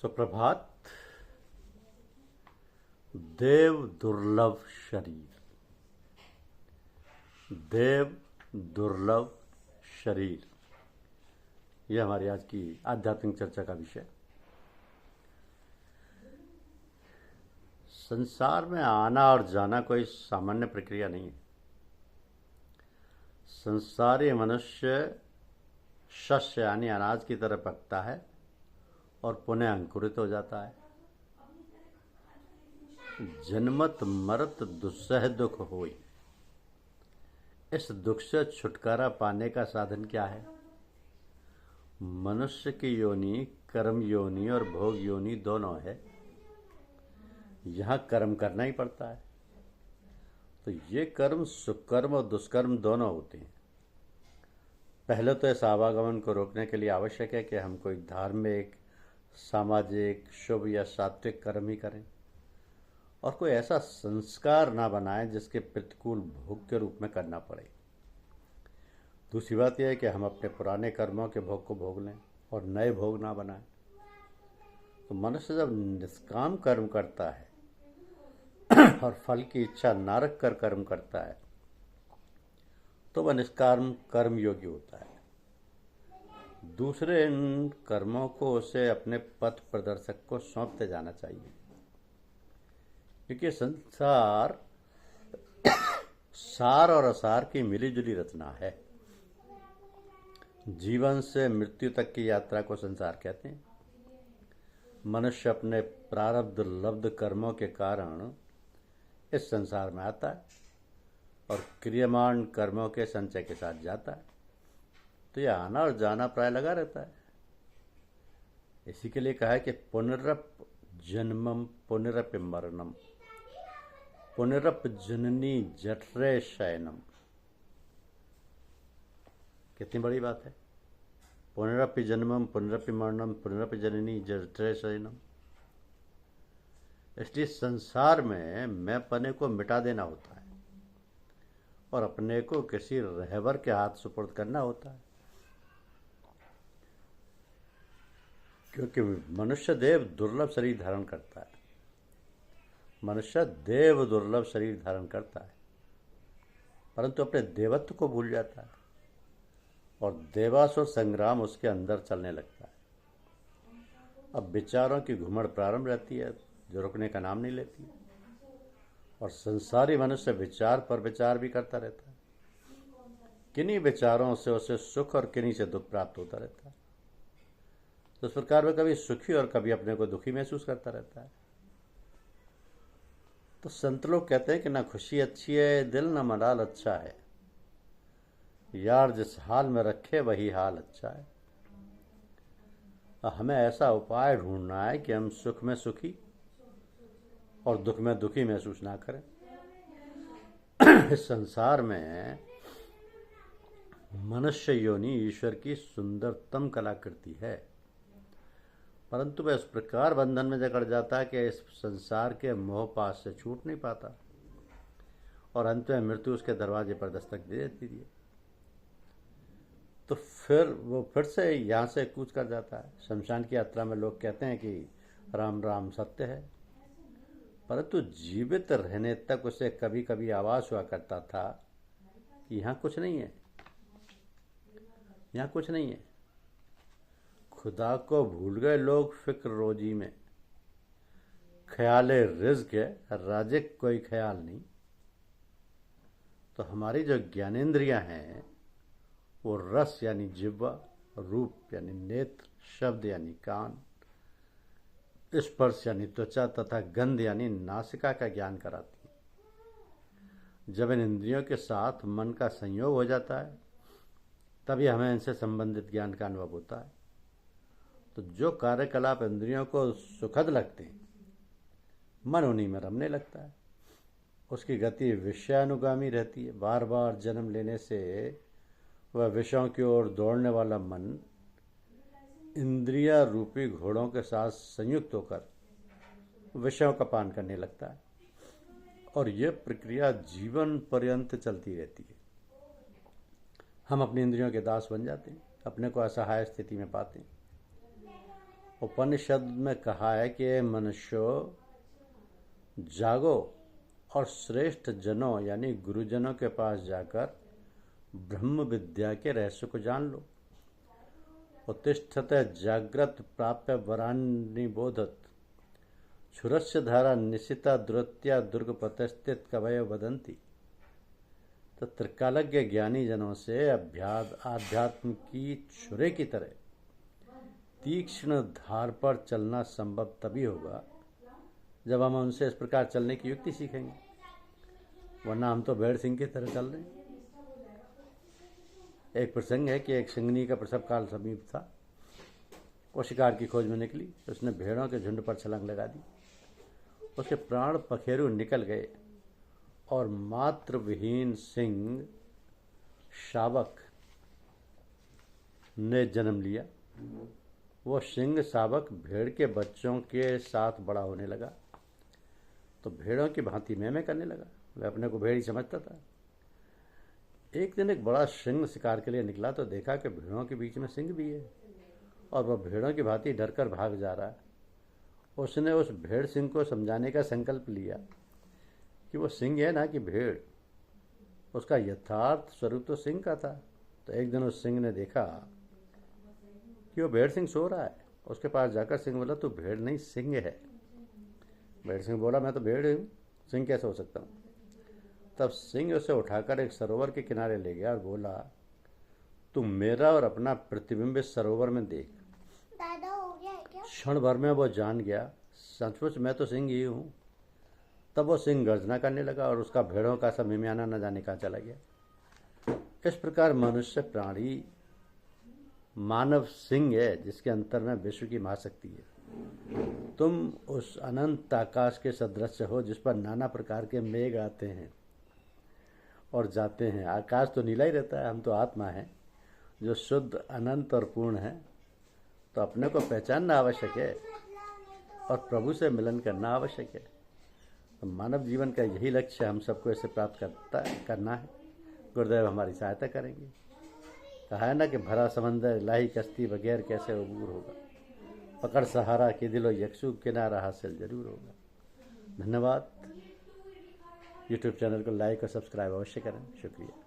सुप्रभात। देव दुर्लभ शरीर, देव दुर्लभ शरीर, यह हमारी आज की आध्यात्मिक चर्चा का विषय। संसार में आना और जाना कोई सामान्य प्रक्रिया नहीं है। संसारी मनुष्य शस्य यानी अनाज की तरह पकता है और पुनः अंकुरित हो जाता है। जन्मत मरत दुस्सह दुख होई। इस दुख से छुटकारा पाने का साधन क्या है? मनुष्य की योनि कर्म योनि और भोग योनि दोनों है। यहाँ कर्म करना ही पड़ता है। तो ये कर्म सुकर्म और दुष्कर्म दोनों होते हैं। पहले तो इस आवागमन को रोकने के लिए आवश्यक है कि हम कोई धार्मिक, सामाजिक, शुभ या सात्विक कर्म ही करें और कोई ऐसा संस्कार ना बनाएं जिसके प्रतिकूल भोग के रूप में करना पड़े। दूसरी बात यह है कि हम अपने पुराने कर्मों के भोग को भोग लें और नए भोग ना बनाएं। तो मनुष्य जब निष्काम कर्म करता है और फल की इच्छा ना रख कर कर्म करता है तो वह निष्काम कर्म योगी होता है। दूसरे इन कर्मों को उसे अपने पथ प्रदर्शक को सौंपते जाना चाहिए, क्योंकि संसार सार और असार की मिलीजुली रचना है। जीवन से मृत्यु तक की यात्रा को संसार कहते हैं। मनुष्य अपने प्रारब्ध लब्ध कर्मों के कारण इस संसार में आता है और क्रियमान कर्मों के संचय के साथ जाता है। तो यह आना और जाना प्राय लगा रहता है। इसी के लिए कहा है कि पुनरप जन्मम पुनरप मरणम पुनरप जननी जठरे शयनम। कितनी बड़ी बात है। पुनरपि जन्मम पुनरपि मरणम पुनरपि जननी जठरे शयनम। इसलिए संसार में मैं पने को मिटा देना होता है और अपने को किसी रहबर के हाथ सुपुर्द करना होता है, क्योंकि मनुष्य देव दुर्लभ शरीर धारण करता है। मनुष्य देव दुर्लभ शरीर धारण करता है परंतु अपने देवत्व को भूल जाता है और देवासुर संग्राम उसके अंदर चलने लगता है। अब विचारों की घुमड़ प्रारंभ रहती है जो रुकने का नाम नहीं लेती और संसारी मनुष्य विचार पर विचार भी करता रहता है। किन्हीं विचारों से उसे सुख और किन्हीं से दुख प्राप्त होता रहता है। तो इस प्रकार में कभी सुखी और कभी अपने को दुखी महसूस करता रहता है। तो संत लोग कहते हैं कि ना खुशी अच्छी है दिल, ना मलाल अच्छा है। यार जिस हाल में रखे वही हाल अच्छा है। हमें ऐसा उपाय ढूंढना है कि हम सुख में सुखी और दुख में दुखी महसूस ना करें। इस संसार में मनुष्य योनि ईश्वर की सुंदरतम कलाकृति है, परंतु वह इस प्रकार बंधन में जकड़ जाता है कि इस संसार के मोह पास से छूट नहीं पाता और अंत में मृत्यु उसके दरवाजे पर दस्तक दे देती है। तो फिर वो फिर से यहाँ से कूच कर जाता है। शमशान की यात्रा में लोग कहते हैं कि राम राम सत्य है, परंतु जीवित रहने तक उसे कभी कभी आभास हुआ करता था कि यहाँ कुछ नहीं है, यहाँ कुछ नहीं है। खुदा को भूल गए लोग फिक्र रोजी में, ख्याले रिज़्क़ है राज़िक़ कोई ख्याल नहीं। तो हमारी जो ज्ञानेंद्रियां हैं वो रस यानी जिह्वा, रूप यानी नेत्र, शब्द यानी कान, स्पर्श यानी त्वचा तथा गंध यानी नासिका का ज्ञान कराती है। जब इन इंद्रियों के साथ मन का संयोग हो जाता है तभी हमें इनसे संबंधित ज्ञान का अनुभव होता है। तो जो कार्यकलाप इंद्रियों को सुखद लगते हैं मन उन्हीं में रमने लगता है। उसकी गति विषयानुगामी रहती है। बार बार जन्म लेने से वह विषयों की ओर दौड़ने वाला मन इंद्रिया रूपी घोड़ों के साथ संयुक्त होकर विषयों का पान करने लगता है और यह प्रक्रिया जीवन पर्यंत चलती रहती है। हम अपनी इंद्रियों के दास बन जाते हैं, अपने को असहाय स्थिति में पाते हैं। उपनिषद में कहा है कि मनुष्यों जागो और श्रेष्ठ जनों यानी गुरुजनों के पास जाकर ब्रह्म विद्या के रहस्य को जान लो। उत्तिष्ठते जाग्रत प्राप्य वरान्नि बोधत क्षुरस्य धारा निशिता दुरत्या दुर्ग प्रतिष्ठित कवय वदंती। तो त्रिकालज्ञ ज्ञानी जनों से आध्यात्म की छुरे की तरह तीक्ष्ण धार पर चलना संभव तभी होगा जब हम उनसे इस प्रकार चलने की युक्ति सीखेंगे, वरना हम तो भेड़ सिंह की तरह चल रहे हैं। एक प्रसंग है कि एक सिंहनी का प्रसव काल समीप था। वो शिकार की खोज में निकली। उसने भेड़ों के झुंड पर छलांग लगा दी। उसके प्राण पखेरु निकल गए और मात्र विहीन सिंह शावक ने जन्म लिया। वो सिंह शावक भेड़ के बच्चों के साथ बड़ा होने लगा तो भेड़ों की भांति मैं करने लगा। वह अपने को भेड़ ही समझता था। एक दिन एक बड़ा सिंह शिकार के लिए निकला तो देखा कि भेड़ों के बीच में सिंह भी है और वह भेड़ों की भांति डरकर भाग जा रहा है। उसने उस भेड़ सिंह को समझाने का संकल्प लिया कि वो सिंह है ना कि भेड़। उसका यथार्थ स्वरूप तो सिंह का था। तो एक दिन उस सिंह ने देखा कि वो भेड़ सिंह सो रहा है। उसके पास जाकर सिंह बोला, तू भेड़ नहीं सिंह है। भेड़ सिंह बोला, मैं तो भेड़ हूँ, सिंह कैसे हो सकता हूँ। तब सिंह उसे उठाकर एक सरोवर के किनारे ले गया और बोला, तू मेरा और अपना प्रतिबिंब इस सरोवर में देख। दादा हो गया है क्या? क्षण भर में वो जान गया, सचमुच मैं तो सिंह ही हूँ। तब वो सिंह गर्जना करने लगा और उसका भेड़ों का सा मिमियाना न जाने कहाँ चला गया। इस प्रकार मनुष्य प्राणी मानव सिंह है जिसके अंतर में विश्व की महाशक्ति है। तुम उस अनंत आकाश के सदृश हो जिस पर नाना प्रकार के मेघ आते हैं और जाते हैं। आकाश तो नीला ही रहता है। हम तो आत्मा है जो शुद्ध अनंत और पूर्ण है। तो अपने को पहचानना आवश्यक है और प्रभु से मिलन करना आवश्यक है। तो मानव जीवन का यही लक्ष्य हम सबको इसे प्राप्त करना है। गुरुदेव हमारी सहायता करेंगे। कहा है ना कि भरा समंदर इलाही कश्ती बगैर कैसे अबूर होगा। पकड़ सहारा के दिलो यक्षु किनारा हासिल जरूर होगा। धन्यवाद। यूट्यूब चैनल को लाइक और सब्सक्राइब अवश्य करें। शुक्रिया।